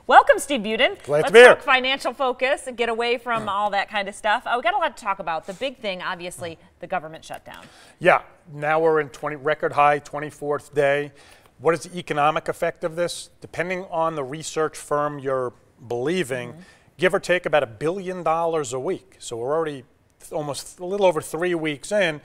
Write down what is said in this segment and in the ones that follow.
Welcome, Steve Budin. Glad to be here. Let's talk financial focus and get away from all that kind of stuff. We got a lot to talk about. The big thing, obviously, the government shutdown. Yeah, now we're in record high, 24th day. What is the economic effect of this? Depending on the research firm you're believing, give or take about $1 billion a week. So we're already almost a little over 3 weeks in.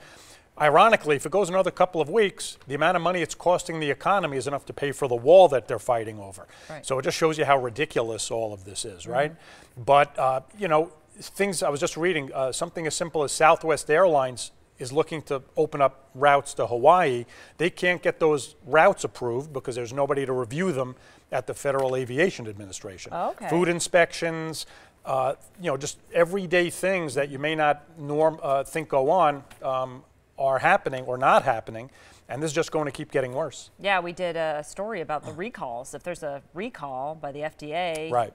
Ironically, if it goes another couple of weeks, the amount of money it's costing the economy is enough to pay for the wall that they're fighting over. Right. So it just shows you how ridiculous all of this is, right? But, you know, things I was just reading, something as simple as Southwest Airlines is looking to open up routes to Hawaii. They can't get those routes approved because there's nobody to review them at the Federal Aviation Administration. Okay. Food inspections, you know, just everyday things that you may not think go on are happening or not happening, and this is just going to keep getting worse. Yeah, we did a story about the recalls. If there's a recall by the FDA, right,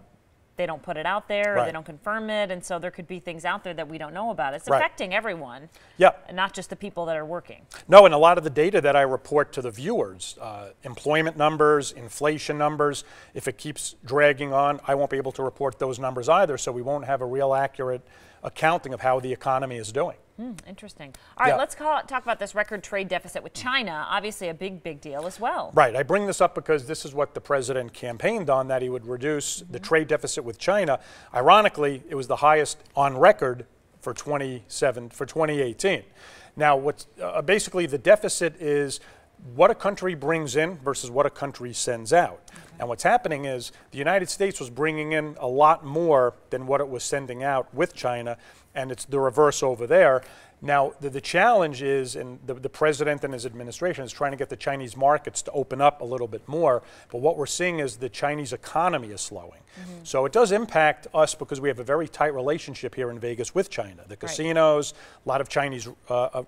they don't put it out there, or right, they don't confirm it, and so there could be things out there that we don't know about. It's right, affecting everyone, yeah, and not just the people that are working. No, and a lot of the data that I report to the viewers, employment numbers, inflation numbers, if it keeps dragging on, I won't be able to report those numbers either, so we won't have a real accurate accounting of how the economy is doing. Interesting. All right, yeah, let's talk about this record trade deficit with China. Obviously a big deal as well. Right. I bring this up because this is what the president campaigned on, that he would reduce the trade deficit with China. Ironically, it was the highest on record for 2018. Now, what's basically the deficit is what a country brings in versus what a country sends out. And what's happening is the United States was bringing in a lot more than what it was sending out with China, and it's the reverse over there. Now, the challenge is, and the president and his administration is trying to get the Chinese markets to open up a little bit more, but what we're seeing is the Chinese economy is slowing. So it does impact us because we have a very tight relationship here in Vegas with China. The casinos, a lot of Chinese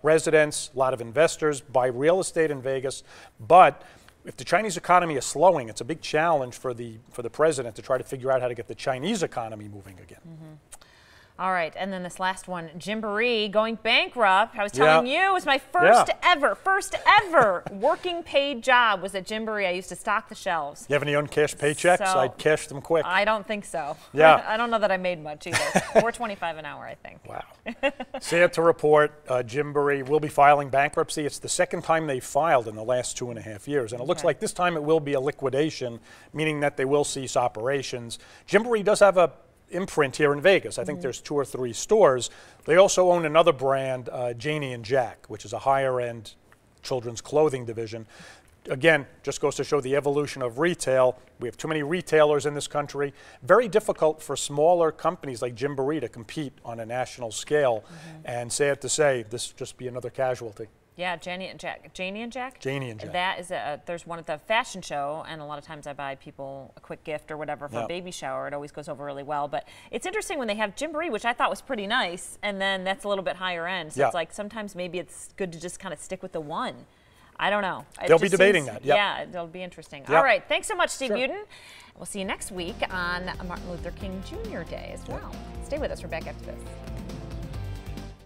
residents, a lot of investors buy real estate in Vegas, but if the Chinese economy is slowing, it's a big challenge for the president to try to figure out how to get the Chinese economy moving again. All right, and then this last one, Gymboree going bankrupt. I was telling you, it was my first ever working paid job was at Gymboree. I used to stock the shelves. You have any uncashed paychecks? So, I'd cash them quick. I don't think so. Yeah. I don't know that I made much either. $4.25 an hour, I think. Wow. Sad to report, Gymboree will be filing bankruptcy. It's the second time they filed in the last 2.5 years, and it looks like this time it will be a liquidation, meaning that they will cease operations. Gymboree does have a imprint here in Vegas. I think there's 2 or 3 stores. They also own another brand, Janie and Jack, which is a higher-end children's clothing division. Again, just goes to show the evolution of retail. We have too many retailers in this country. Very difficult for smaller companies like Gymboree to compete on a national scale. And sad to say, this will just be another casualty. Yeah, Janie and Jack. Janie and Jack? Janie and Jack. That is there's one at the fashion show, and a lot of times I buy people a quick gift or whatever for a baby shower. It always goes over really well. But it's interesting when they have Gymboree, which I thought was pretty nice, and then that's a little bit higher end. So it's like sometimes maybe it's good to just kind of stick with the one. I don't know. They'll be debating that. Yeah, it'll be interesting. All right, thanks so much, Steve Budin. We'll see you next week on Martin Luther King Jr. Day as well. Stay with us. We're back after this.